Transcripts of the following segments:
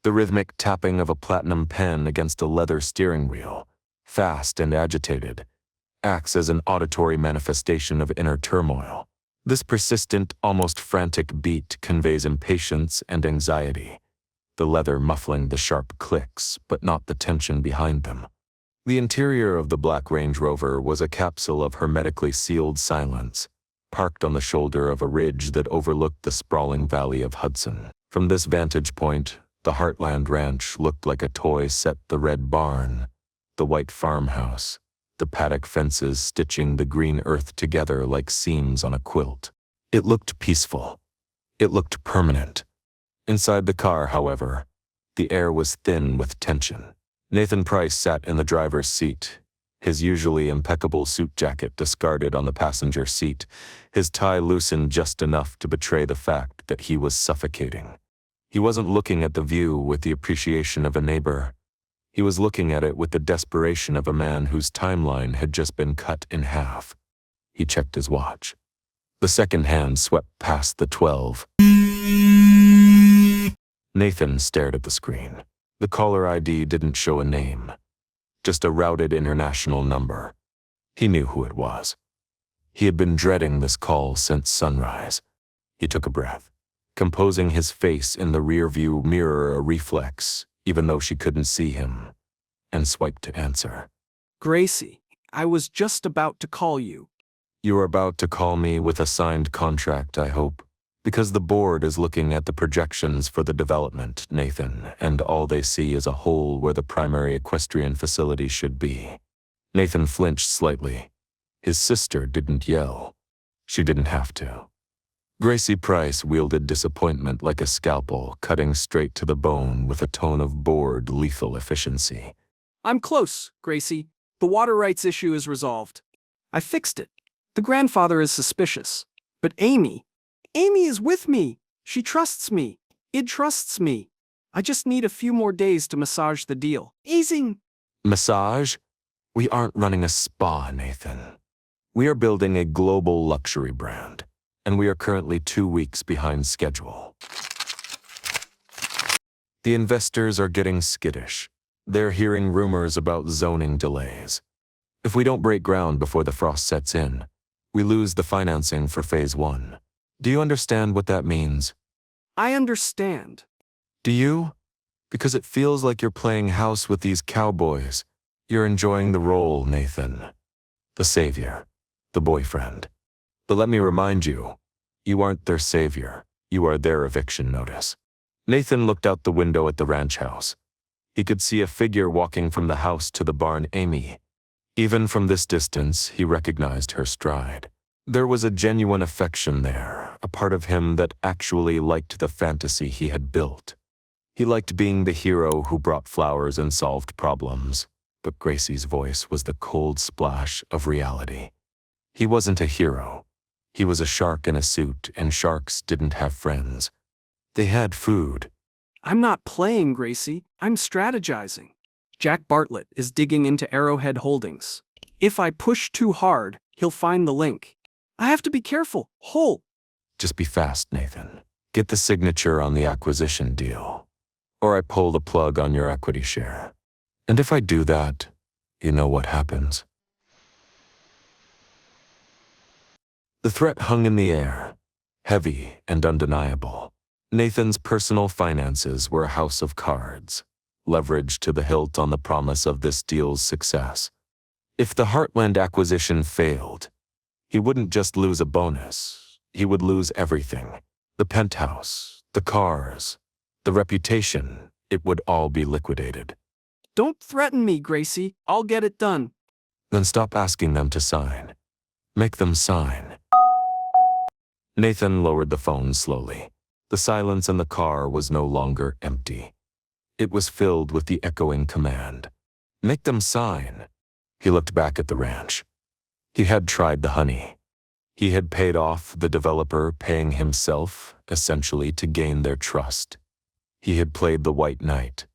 The rhythmic tapping of a platinum pen against a leather steering wheel, fast and agitated, acts as an auditory manifestation of inner turmoil. This persistent, almost frantic beat conveys impatience and anxiety, the leather muffling the sharp clicks, but not the tension behind them. The interior of the black Range Rover was a capsule of hermetically sealed silence, parked on the shoulder of a ridge that overlooked the sprawling valley of Hudson. From this vantage point, the Heartland Ranch looked like a toy set: the red barn, the white farmhouse, the paddock fences stitching the green earth together like seams on a quilt. It looked peaceful. It looked permanent. Inside the car, however, the air was thin with tension. Nathan Price sat in the driver's seat, his usually impeccable suit jacket discarded on the passenger seat, his tie loosened just enough to betray the fact that he was suffocating. He wasn't looking at the view with the appreciation of a neighbor. He was looking at it with the desperation of a man whose timeline had just been cut in half. He checked his watch. The second hand swept past the 12. Nathan stared at the screen. The caller ID didn't show a name, just a routed international number. He knew who it was. He had been dreading this call since sunrise. He took a breath, composing his face in the rearview mirror, a reflex, even though she couldn't see him, and swiped to answer. Gracie, I was just about to call you. You were about to call me with a signed contract, I hope. Because the board is looking at the projections for the development, Nathan, and all they see is a hole where the primary equestrian facility should be. Nathan flinched slightly. His sister didn't yell. She didn't have to. Gracie Price wielded disappointment like a scalpel, cutting straight to the bone with a tone of bored, lethal efficiency. I'm close, Gracie. The water rights issue is resolved. I fixed it. The grandfather is suspicious. But Amy is with me. She trusts me. It trusts me. I just need a few more days to massage the deal. Easing. Massage? We aren't running a spa, Nathan. We are building a global luxury brand, and we are currently 2 weeks behind schedule. The investors are getting skittish. They're hearing rumors about zoning delays. If we don't break ground before the frost sets in, we lose the financing for Phase 1. Do you understand what that means? I understand. Do you? Because it feels like you're playing house with these cowboys. You're enjoying the role, Nathan. The savior. The boyfriend. But let me remind you, you aren't their savior. You are their eviction notice. Nathan looked out the window at the ranch house. He could see a figure walking from the house to the barn, Amy. Even from this distance, he recognized her stride. There was a genuine affection there, a part of him that actually liked the fantasy he had built. He liked being the hero who brought flowers and solved problems, but Gracie's voice was the cold splash of reality. He wasn't a hero. He was a shark in a suit, and sharks didn't have friends. They had food. I'm not playing, Gracie. I'm strategizing. Jack Bartlett is digging into Arrowhead Holdings. If I push too hard, he'll find the link. I have to be careful. Just be fast, Nathan. Get the signature on the acquisition deal, or I pull the plug on your equity share. And if I do that, you know what happens. The threat hung in the air, heavy and undeniable. Nathan's personal finances were a house of cards, leveraged to the hilt on the promise of this deal's success. If the Heartland acquisition failed, he wouldn't just lose a bonus, he would lose everything. The penthouse, the cars, the reputation, it would all be liquidated. Don't threaten me, Gracie. I'll get it done. Then stop asking them to sign. Make them sign. Nathan lowered the phone slowly. The silence in the car was no longer empty. It was filled with the echoing command. Make them sign. He looked back at the ranch. He had tried the honey. He had paid off the developer, paying himself, essentially, to gain their trust. He had played the white knight,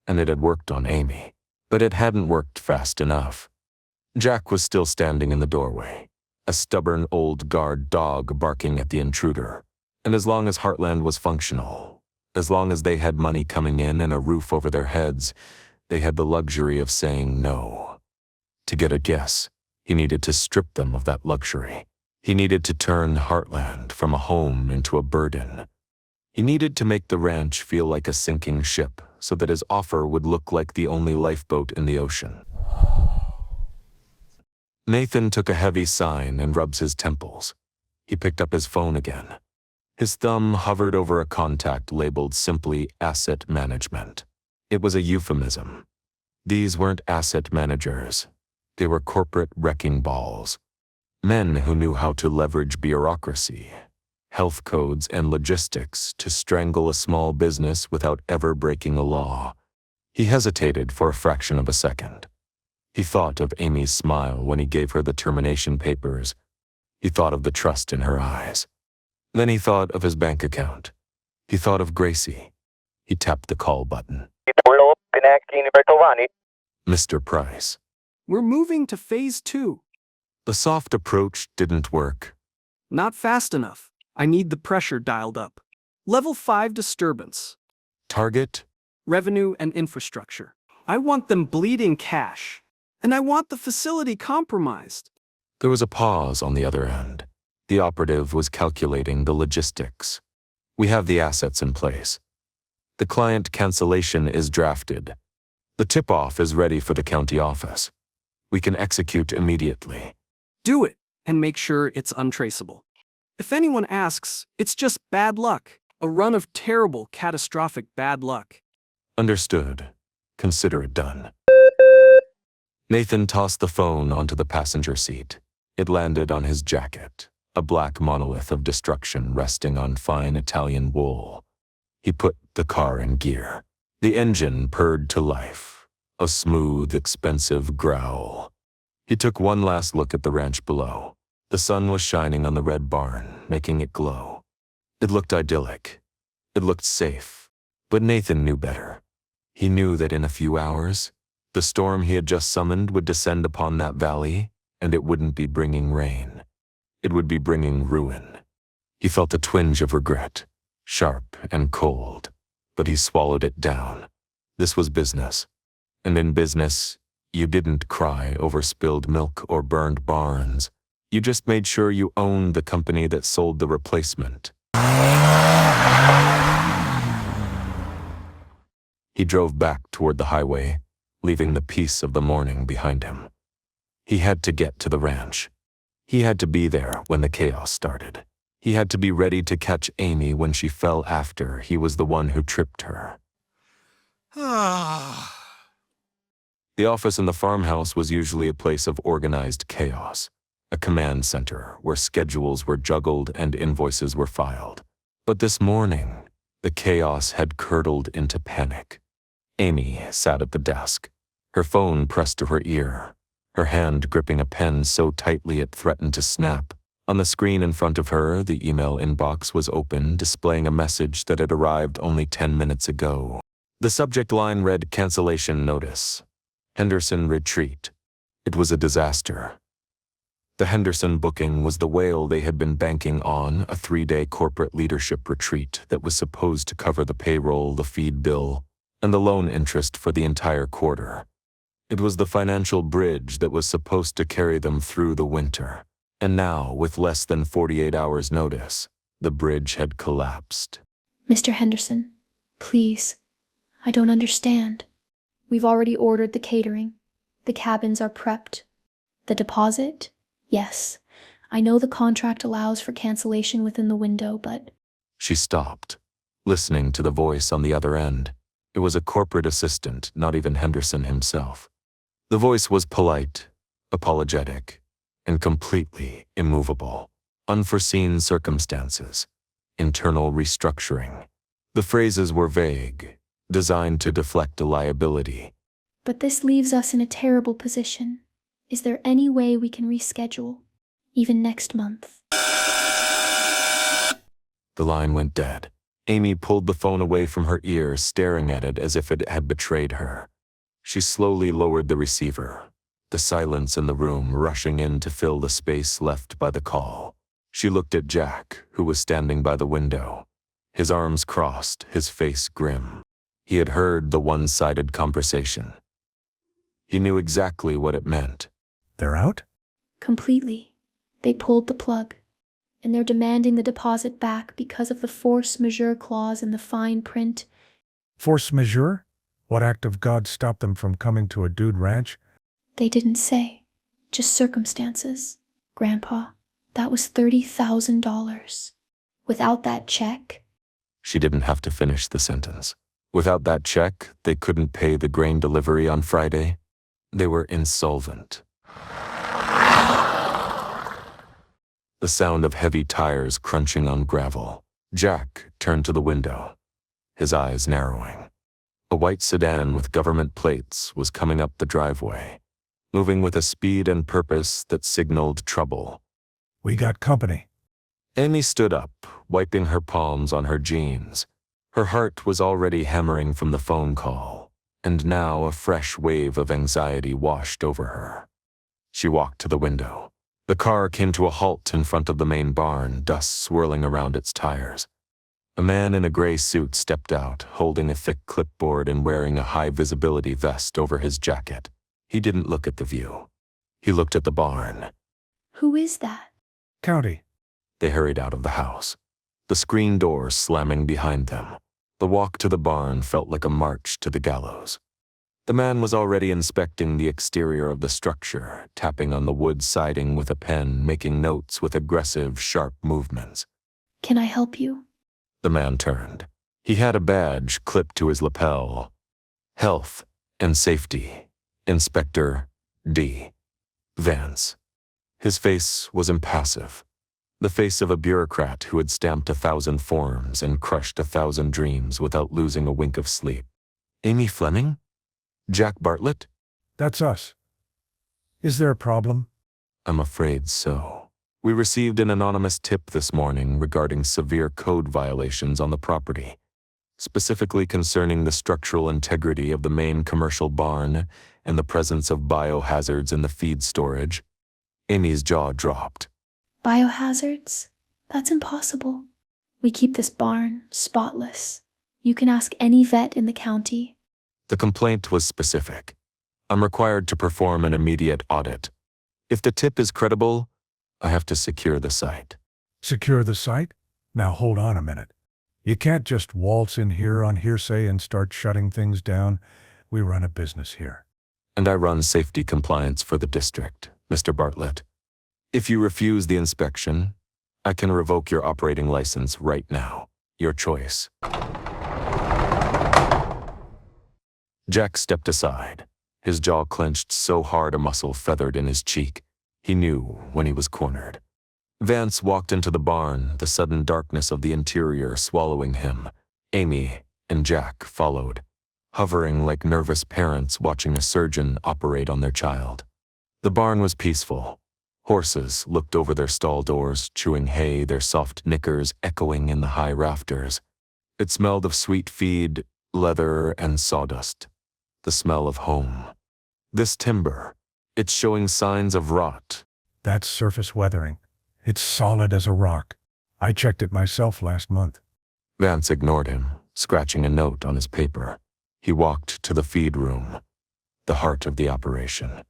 and it had worked on Amy. But it hadn't worked fast enough. Jack was still standing in the doorway, a stubborn old guard dog barking at the intruder. And as long as Heartland was functional, As long as they had money coming in and a roof over their heads, they had the luxury of saying no. To get a yes, he needed to strip them of that luxury. He needed to turn Heartland from a home into a burden. He needed to make the ranch feel like a sinking ship so that his offer would look like the only lifeboat in the ocean. Nathan took a heavy sigh and rubs his temples. He picked up his phone again. His thumb hovered over a contact labeled simply asset management. It was a euphemism. These weren't asset managers. They were corporate wrecking balls. Men who knew how to leverage bureaucracy, health codes, and logistics to strangle a small business without ever breaking a law. He hesitated for a fraction of a second. He thought of Amy's smile when he gave her the termination papers. He thought of the trust in her eyes. Then he thought of his bank account. He thought of Gracie. He tapped the call button. Mr. Price. We're moving to phase 2. The soft approach didn't work. Not fast enough. I need the pressure dialed up. Level 5 disturbance. Target? Revenue and infrastructure. I want them bleeding cash. And I want the facility compromised. There was a pause on the other end. The operative was calculating the logistics. We have the assets in place. The client cancellation is drafted. The tip-off is ready for the county office. We can execute immediately. Do it, and make sure it's untraceable. If anyone asks, it's just bad luck. A run of terrible, catastrophic bad luck. Understood. Consider it done. Nathan tossed the phone onto the passenger seat. It landed on his jacket, a black monolith of destruction resting on fine Italian wool. He put the car in gear. The engine purred to life, a smooth, expensive growl. He took one last look at the ranch below. The sun was shining on the red barn, making it glow. It looked idyllic. It looked safe. But Nathan knew better. He knew that in a few hours, the storm he had just summoned would descend upon that valley, and it wouldn't be bringing rain. It would be bringing ruin. He felt a twinge of regret, sharp and cold, but he swallowed it down. This was business. And in business, you didn't cry over spilled milk or burned barns. You just made sure you owned the company that sold the replacement. He drove back toward the highway, leaving the peace of the morning behind him. He had to get to the ranch. He had to be there when the chaos started. He had to be ready to catch Amy when she fell after he was the one who tripped her. The office in the farmhouse was usually a place of organized chaos, a command center where schedules were juggled and invoices were filed. But this morning, the chaos had curdled into panic. Amy sat at the desk, her phone pressed to her ear, her hand gripping a pen so tightly it threatened to snap. On the screen in front of her, the email inbox was open, displaying a message that had arrived only 10 minutes ago. The subject line read cancellation notice. Henderson retreat. It was a disaster. The Henderson booking was the whale they had been banking on, a 3-day corporate leadership retreat that was supposed to cover the payroll, the feed bill, and the loan interest for the entire quarter. It was the financial bridge that was supposed to carry them through the winter. And now, with less than 48 hours' notice, the bridge had collapsed. Mr. Henderson, please. I don't understand. We've already ordered the catering. The cabins are prepped. The deposit? Yes. I know the contract allows for cancellation within the window, but... She stopped, listening to the voice on the other end. It was a corporate assistant, not even Henderson himself. The voice was polite, apologetic, and completely immovable. Unforeseen circumstances, internal restructuring. The phrases were vague, designed to deflect a liability. But this leaves us in a terrible position. Is there any way we can reschedule, even next month? The line went dead. Amy pulled the phone away from her ear, staring at it as if it had betrayed her. She slowly lowered the receiver, the silence in the room rushing in to fill the space left by the call. She looked at Jack, who was standing by the window. his arms crossed, his face grim. He had heard the one-sided conversation. He knew exactly what it meant. They're out? Completely. They pulled the plug. And they're demanding the deposit back because of the force majeure clause in the fine print. Force majeure? What act of God stopped them from coming to a dude ranch? They didn't say. Just circumstances. Grandpa, that was $30,000. Without that check. She didn't have to finish the sentence. Without that check, they couldn't pay the grain delivery on Friday. They were insolvent. The sound of heavy tires crunching on gravel. Jack turned to the window, his eyes narrowing. A white sedan with government plates was coming up the driveway, moving with a speed and purpose that signaled trouble. We got company. Amy stood up, wiping her palms on her jeans. Her heart was already hammering from the phone call, and now a fresh wave of anxiety washed over her. She walked to the window. The car came to a halt in front of the main barn, dust swirling around its tires. A man in a gray suit stepped out, holding a thick clipboard and wearing a high-visibility vest over his jacket. He didn't look at the view. He looked at the barn. Who is that? County. They hurried out of the house, the screen door slamming behind them. The walk to the barn felt like a march to the gallows. The man was already inspecting the exterior of the structure, tapping on the wood siding with a pen, making notes with aggressive, sharp movements. Can I help you? The man turned. He had a badge clipped to his lapel. Health and Safety, Inspector D. Vance. His face was impassive. The face of a bureaucrat who had stamped 1,000 forms and crushed 1,000 dreams without losing a wink of sleep. Amy Fleming? Jack Bartlett? That's us. Is there a problem? I'm afraid so. We received an anonymous tip this morning regarding severe code violations on the property, specifically concerning the structural integrity of the main commercial barn and the presence of biohazards in the feed storage. Amy's jaw dropped. Biohazards? That's impossible. We keep this barn spotless. You can ask any vet in the county. The complaint was specific. I'm required to perform an immediate audit. If the tip is credible, I have to secure the site. Secure the site? Now hold on a minute. You can't just waltz in here on hearsay and start shutting things down. We run a business here. And I run safety compliance for the district, Mr. Bartlett. If you refuse the inspection, I can revoke your operating license right now. Your choice. Jack stepped aside. His jaw clenched so hard a muscle feathered in his cheek. He knew when he was cornered. Vance walked into the barn, the sudden darkness of the interior swallowing him. Amy and Jack followed, hovering like nervous parents watching a surgeon operate on their child. The barn was peaceful. Horses looked over their stall doors, chewing hay, their soft knickers echoing in the high rafters. It smelled of sweet feed, leather, and sawdust. The smell of home. This timber, it's showing signs of rot. That's surface weathering. It's solid as a rock. I checked it myself last month. Vance ignored him, scratching a note on his paper. He walked to the feed room, the heart of the operation.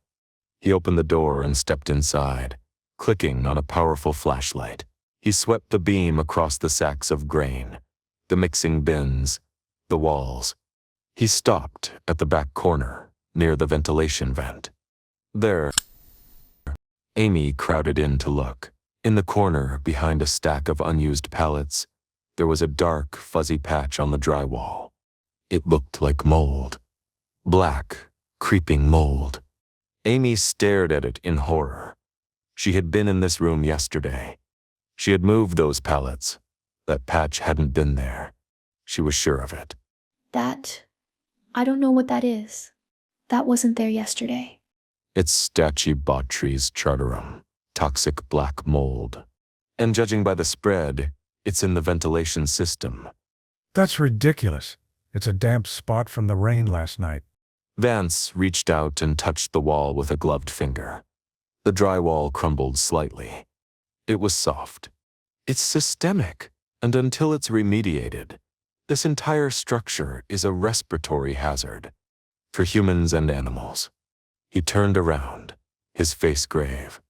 He opened the door and stepped inside, clicking on a powerful flashlight. He swept the beam across the sacks of grain, the mixing bins, the walls. He stopped at the back corner, near the ventilation vent. There, Amy crowded in to look. In the corner, behind a stack of unused pallets, there was a dark, fuzzy patch on the drywall. It looked like mold. Black, creeping mold. Amy stared at it in horror. She had been in this room yesterday. She had moved those pallets. That patch hadn't been there. She was sure of it. I don't know what that is. That wasn't there yesterday. It's Stachybotrys chartarum, toxic black mold. And judging by the spread, it's in the ventilation system. That's ridiculous. It's a damp spot from the rain last night. Vance reached out and touched the wall with a gloved finger. The drywall crumbled slightly. It was soft. It's systemic. And until it's remediated, this entire structure is a respiratory hazard for humans and animals. He turned around, his face grave.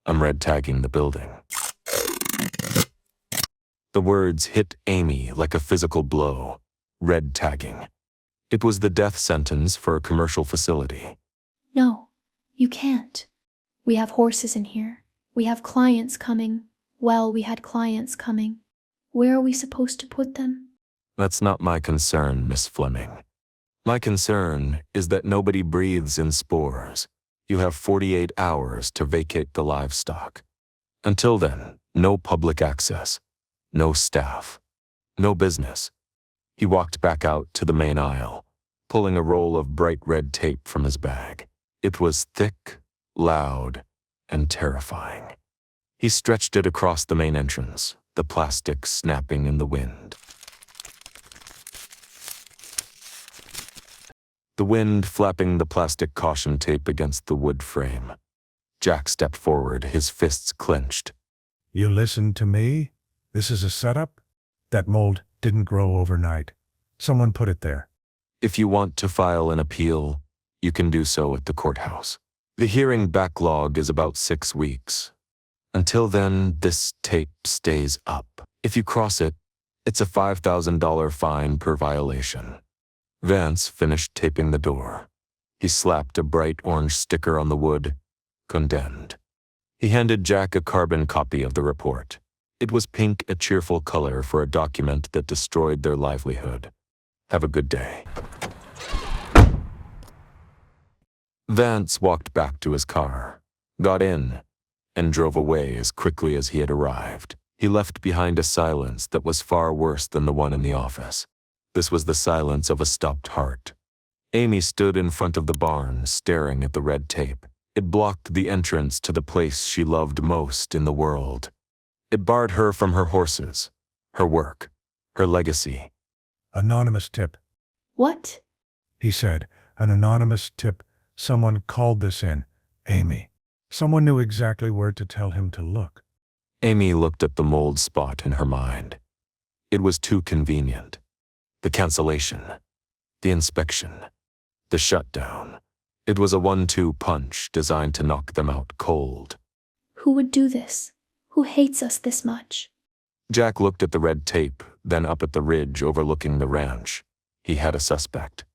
I'm red tagging the building. The words hit Amy like a physical blow. Red tagging. It was the death sentence for a commercial facility. No, you can't. We have horses in here. We have clients coming. Well, we had clients coming. Where are we supposed to put them? That's not my concern, Miss Fleming. My concern is that nobody breathes in spores. You have 48 hours to vacate the livestock. Until then, no public access, no staff, no business. He walked back out to the main aisle, pulling a roll of bright red tape from his bag. It was thick, loud, and terrifying. He stretched it across the main entrance, the plastic snapping in the wind. The wind flapping the plastic caution tape against the wood frame. Jack stepped forward, his fists clenched. You listened to me? This is a setup? That mold didn't grow overnight. Someone put it there. If you want to file an appeal, you can do so at the courthouse. The hearing backlog is about 6 weeks. Until then, this tape stays up. If you cross it, it's a $5,000 fine per violation. Vance finished taping the door. He slapped a bright orange sticker on the wood. Condemned. He handed Jack a carbon copy of the report. It was pink, a cheerful color for a document that destroyed their livelihood. Have a good day. Vance walked back to his car, got in, and drove away as quickly as he had arrived. He left behind a silence that was far worse than the one in the office. This was the silence of a stopped heart. Amy stood in front of the barn, staring at the red tape. It blocked the entrance to the place she loved most in the world. It barred her from her horses, her work, her legacy. Anonymous tip, What? he said. An anonymous tip. Someone called this in. Amy. Someone knew exactly where to tell him to look. Amy looked at the mold spot in her mind. It was too convenient. The cancellation, the inspection, the shutdown. It was a 1-2 punch designed to knock them out cold. Who would do this? Who hates us this much? Jack looked at the red tape, then up at the ridge overlooking the ranch. He had a suspect.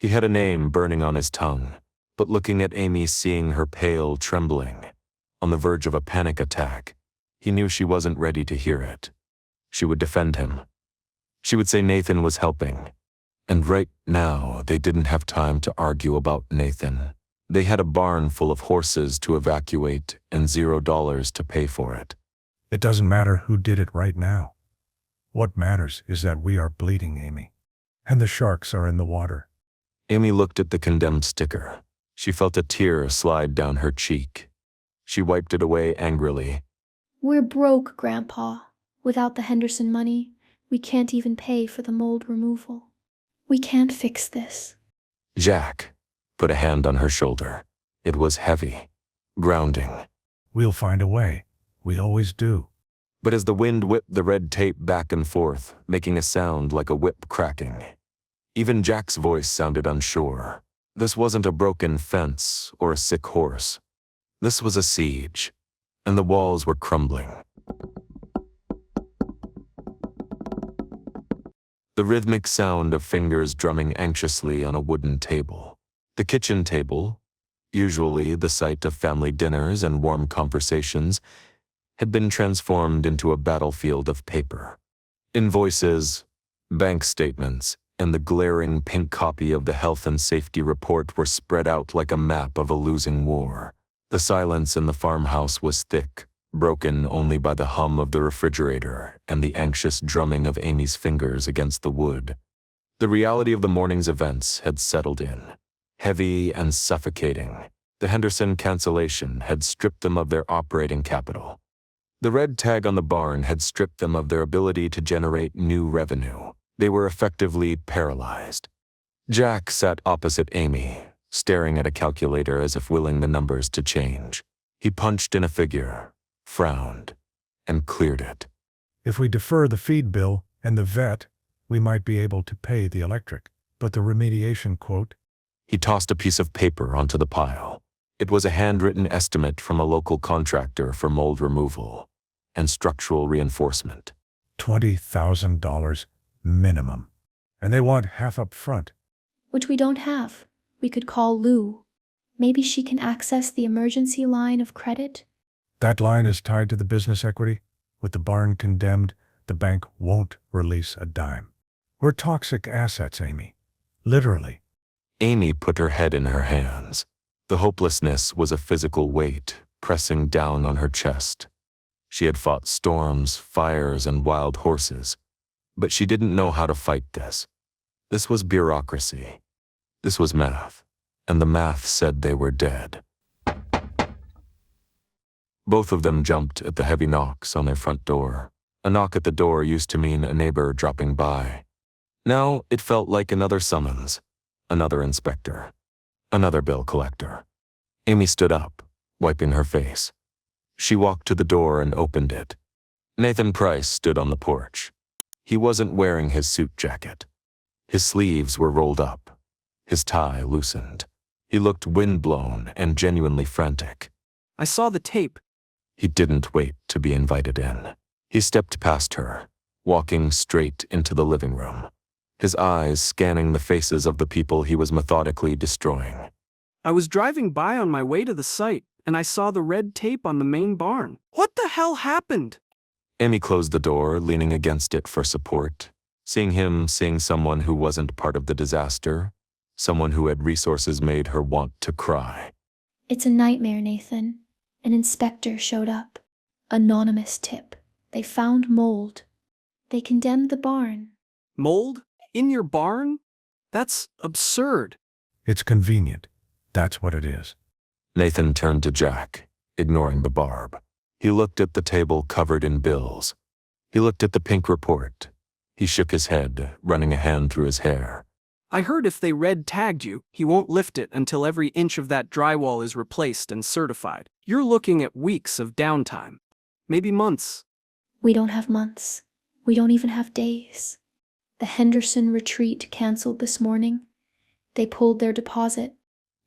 He had a name burning on his tongue, but looking at Amy, seeing her pale, trembling, on the verge of a panic attack, he knew she wasn't ready to hear it. She would defend him. She would say Nathan was helping. And right now, they didn't have time to argue about Nathan. They had a barn full of horses to evacuate and $0 to pay for it. It doesn't matter who did it right now. What matters is that we are bleeding, Amy. And the sharks are in the water. Amy looked at the condemned sticker. She felt a tear slide down her cheek. She wiped it away angrily. We're broke, Grandpa. Without the Henderson money, we can't even pay for the mold removal. We can't fix this. Jack put a hand on her shoulder. It was heavy, grounding. We'll find a way. We always do. But as the wind whipped the red tape back and forth, making a sound like a whip cracking, even Jack's voice sounded unsure. This wasn't a broken fence or a sick horse. This was a siege, and the walls were crumbling. The rhythmic sound of fingers drumming anxiously on a wooden table. The kitchen table, usually the site of family dinners and warm conversations, had been transformed into a battlefield of paper. Invoices, bank statements, and the glaring pink copy of the health and safety report were spread out like a map of a losing war. The silence in the farmhouse was thick, broken only by the hum of the refrigerator and the anxious drumming of Amy's fingers against the wood. The reality of the morning's events had settled in, heavy and suffocating. The Henderson cancellation had stripped them of their operating capital. The red tag on the barn had stripped them of their ability to generate new revenue. They were effectively paralyzed. Jack sat opposite Amy, staring at a calculator as if willing the numbers to change. He punched in a figure, frowned, and cleared it. If we defer the feed bill and the vet, we might be able to pay the electric. But the remediation quote? He tossed a piece of paper onto the pile. It was a handwritten estimate from a local contractor for mold removal and structural reinforcement. $20,000 minimum. And they want half up front. Which we don't have. We could call Lou. Maybe she can access the emergency line of credit? That line is tied to the business equity. With the barn condemned, the bank won't release a dime. We're toxic assets, Amy. Literally. Amy put her head in her hands. The hopelessness was a physical weight pressing down on her chest. She had fought storms, fires, and wild horses, but she didn't know how to fight this. This was bureaucracy. This was math, and the math said they were dead. Both of them jumped at the heavy knocks on their front door. A knock at the door used to mean a neighbor dropping by. Now it felt like another summons, another inspector, another bill collector. Amy stood up, wiping her face. She walked to the door and opened it. Nathan Price stood on the porch. He wasn't wearing his suit jacket. His sleeves were rolled up, his tie loosened. He looked windblown and genuinely frantic. I saw the tape. He didn't wait to be invited in. He stepped past her, walking straight into the living room, his eyes scanning the faces of the people he was methodically destroying. I was driving by on my way to the site, and I saw the red tape on the main barn. What the hell happened? Amy closed the door, leaning against it for support. Seeing someone who wasn't part of the disaster, someone who had resources made her want to cry. It's a nightmare, Nathan. An inspector showed up. Anonymous tip. They found mold. They condemned the barn. Mold? In your barn? That's absurd. It's convenient. That's what it is. Nathan turned to Jack, ignoring the barb. He looked at the table covered in bills. He looked at the pink report. He shook his head, running a hand through his hair. I heard if they red tagged you, he won't lift it until every inch of that drywall is replaced and certified. You're looking at weeks of downtime. Maybe months. We don't have months. We don't even have days. The Henderson retreat canceled this morning. They pulled their deposit.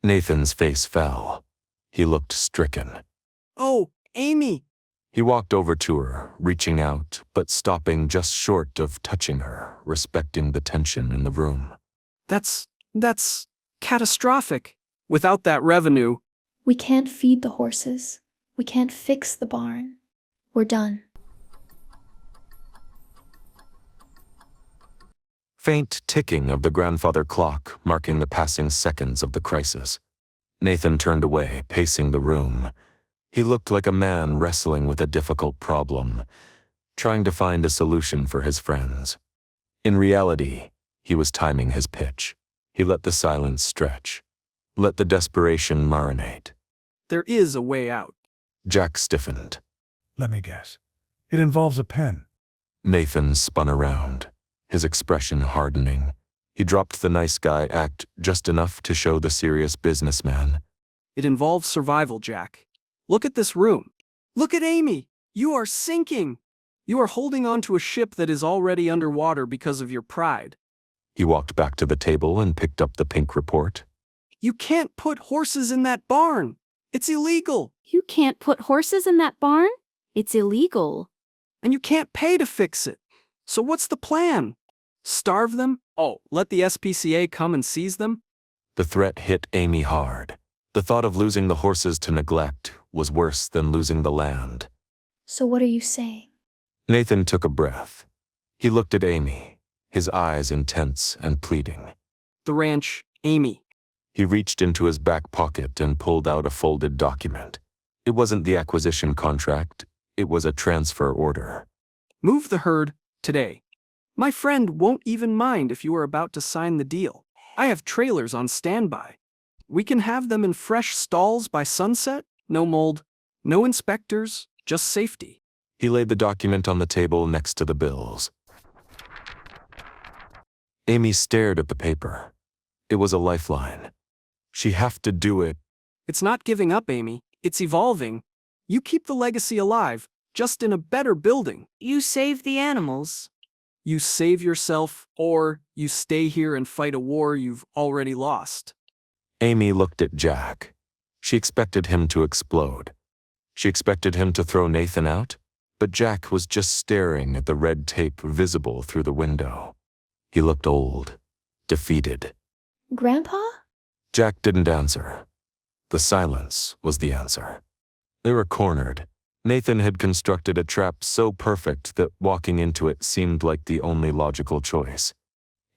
Nathan's face fell. He looked stricken. Oh, Amy! He walked over to her, reaching out, but stopping just short of touching her, respecting the tension in the room. That's catastrophic. Without that revenue. We can't feed the horses. We can't fix the barn. We're done. Faint ticking of the grandfather clock marking the passing seconds of the crisis. Nathan turned away, pacing the room. He looked like a man wrestling with a difficult problem, trying to find a solution for his friends. In reality, he was timing his pitch. He let the silence stretch. Let the desperation marinate. There is a way out. Jack stiffened. Let me guess. It involves a pen. Nathan spun around, his expression hardening. He dropped the nice guy act just enough to show the serious businessman. It involves survival, Jack. Look at this room. Look at Amy. You are sinking. You are holding on to a ship that is already underwater because of your pride. He walked back to the table and picked up the pink report. You can't put horses in that barn. It's illegal. You can't put horses in that barn? It's illegal. And you can't pay to fix it. So what's the plan? Starve them? Oh, let the SPCA come and seize them? The threat hit Amy hard. The thought of losing the horses to neglect was worse than losing the land. So what are you saying? Nathan took a breath. He looked at Amy, his eyes intense and pleading. The ranch, Amy. He reached into his back pocket and pulled out a folded document. It wasn't the acquisition contract, it was a transfer order. Move the herd today. My friend won't even mind if you are about to sign the deal. I have trailers on standby. We can have them in fresh stalls by sunset. No mold, no inspectors, just safety. He laid the document on the table next to the bills. Amy stared at the paper. It was a lifeline. She have to do it. It's not giving up, Amy. It's evolving. You keep the legacy alive. just in a better building. You save the animals. You save yourself, or you stay here and fight a war you've already lost. Amy looked at Jack. She expected him to explode. She expected him to throw Nathan out, but Jack was just staring at the red tape visible through the window. He looked old, defeated. Grandpa? Jack didn't answer. The silence was the answer. They were cornered. Nathan had constructed a trap so perfect that walking into it seemed like the only logical choice.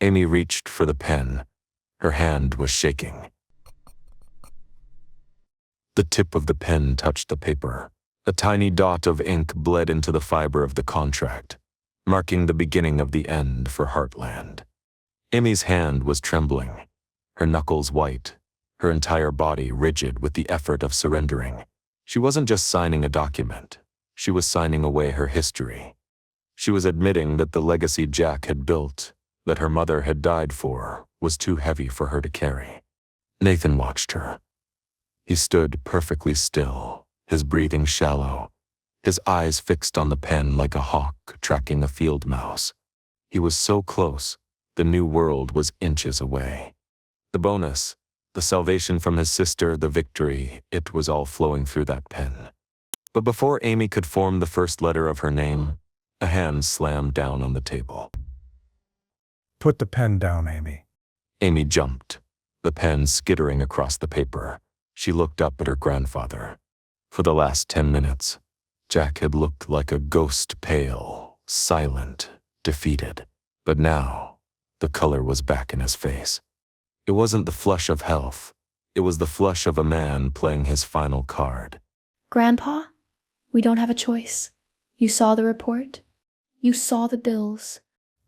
Amy reached for the pen. Her hand was shaking. The tip of the pen touched the paper. A tiny dot of ink bled into the fiber of the contract, marking the beginning of the end for Heartland. Amy's hand was trembling, her knuckles white, her entire body rigid with the effort of surrendering. She wasn't just signing a document. She was signing away her history. She was admitting that the legacy Jack had built, that her mother had died for, was too heavy for her to carry. Nathan watched her. He stood perfectly still, his breathing shallow, his eyes fixed on the pen like a hawk tracking a field mouse. He was so close, the new world was inches away. The bonus, the salvation from his sister, the victory, it was all flowing through that pen. But before Amy could form the first letter of her name, a hand slammed down on the table. Put the pen down, Amy. Amy jumped, the pen skittering across the paper. She looked up at her grandfather. For the last 10 minutes, Jack had looked like a ghost, pale, silent, defeated. But now, the color was back in his face. It wasn't the flush of health. It was the flush of a man playing his final card. Grandpa? We don't have a choice. You saw the report. You saw the bills.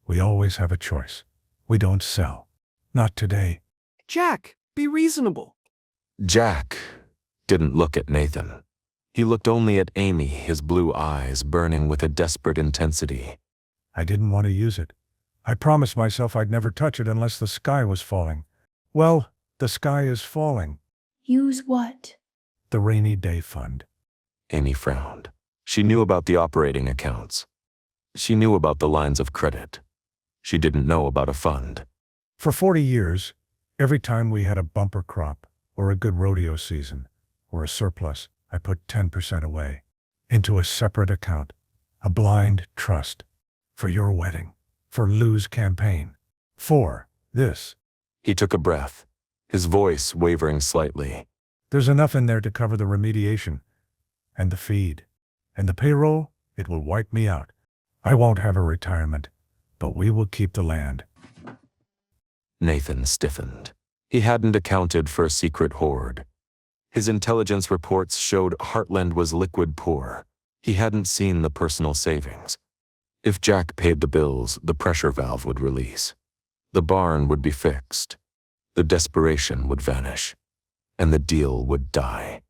We always have a choice. We don't sell. Not today. Jack, be reasonable. Jack didn't look at Nathan. He looked only at Amy, his blue eyes burning with a desperate intensity. I didn't want to use it. I promised myself I'd never touch it unless the sky was falling. Well, the sky is falling. Use what? The rainy day fund. Amy frowned. She knew about the operating accounts. She knew about the lines of credit. She didn't know about a fund. For 40 years, every time we had a bumper crop, or a good rodeo season, or a surplus, I put 10% away, into a separate account, a blind trust, for your wedding, for Lou's campaign, for this. He took a breath, his voice wavering slightly. There's enough in there to cover the remediation, and the feed, and the payroll. It will wipe me out. I won't have a retirement, but we will keep the land. Nathan stiffened. He hadn't accounted for a secret hoard. His intelligence reports showed Heartland was liquid poor. He hadn't seen the personal savings. If Jack paid the bills, the pressure valve would release. The barn would be fixed. The desperation would vanish. And the deal would die.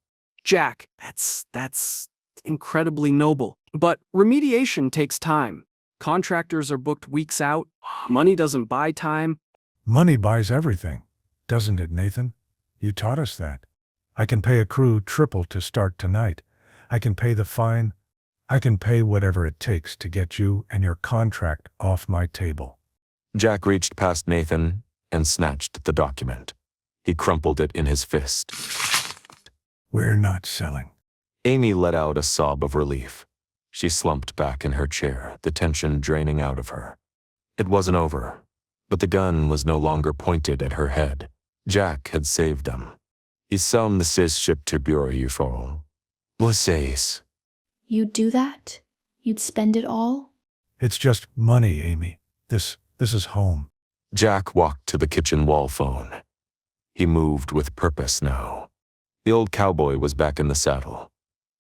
Jack, that's incredibly noble. But remediation takes time. Contractors are booked weeks out. Money doesn't buy time. Money buys everything, doesn't it, Nathan? You taught us that. I can pay a crew triple to start tonight. I can pay the fine. I can pay whatever it takes to get you and your contract off my table. Jack reached past Nathan and snatched the document. He crumpled it in his fist. We're not selling. Amy let out a sob of relief. She slumped back in her chair, the tension draining out of her. It wasn't over, but the gun was no longer pointed at her head. Jack had saved them. Ils sont ces ship to bureau you for. Vocês. You'd do that? You'd spend it all? It's just money, Amy. This is home. Jack walked to the kitchen wall phone. He moved with purpose now. The old cowboy was back in the saddle.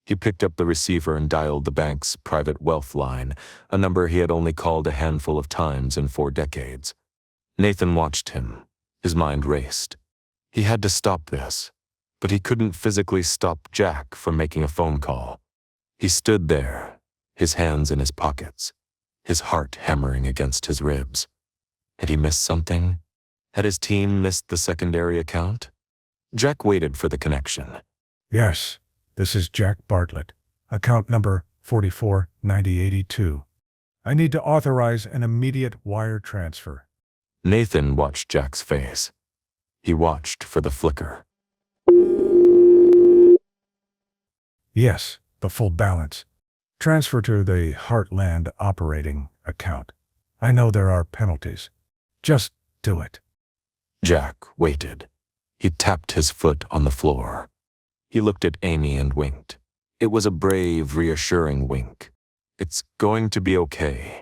He picked up the receiver and dialed the bank's private wealth line, a number he had only called a handful of times in 4 decades. Nathan watched him. His mind raced. He had to stop this, but he couldn't physically stop Jack from making a phone call. He stood there, his hands in his pockets, his heart hammering against his ribs. Had he missed something? Had his team missed the secondary account? Jack waited for the connection. Yes, this is Jack Bartlett. Account number 44 90 82. I need to authorize an immediate wire transfer. Nathan watched Jack's face. He watched for the flicker. Yes, the full balance. Transfer to the Heartland operating account. I know there are penalties. Just do it. Jack waited. He tapped his foot on the floor. He looked at Amy and winked. It was a brave, reassuring wink. It's going to be okay.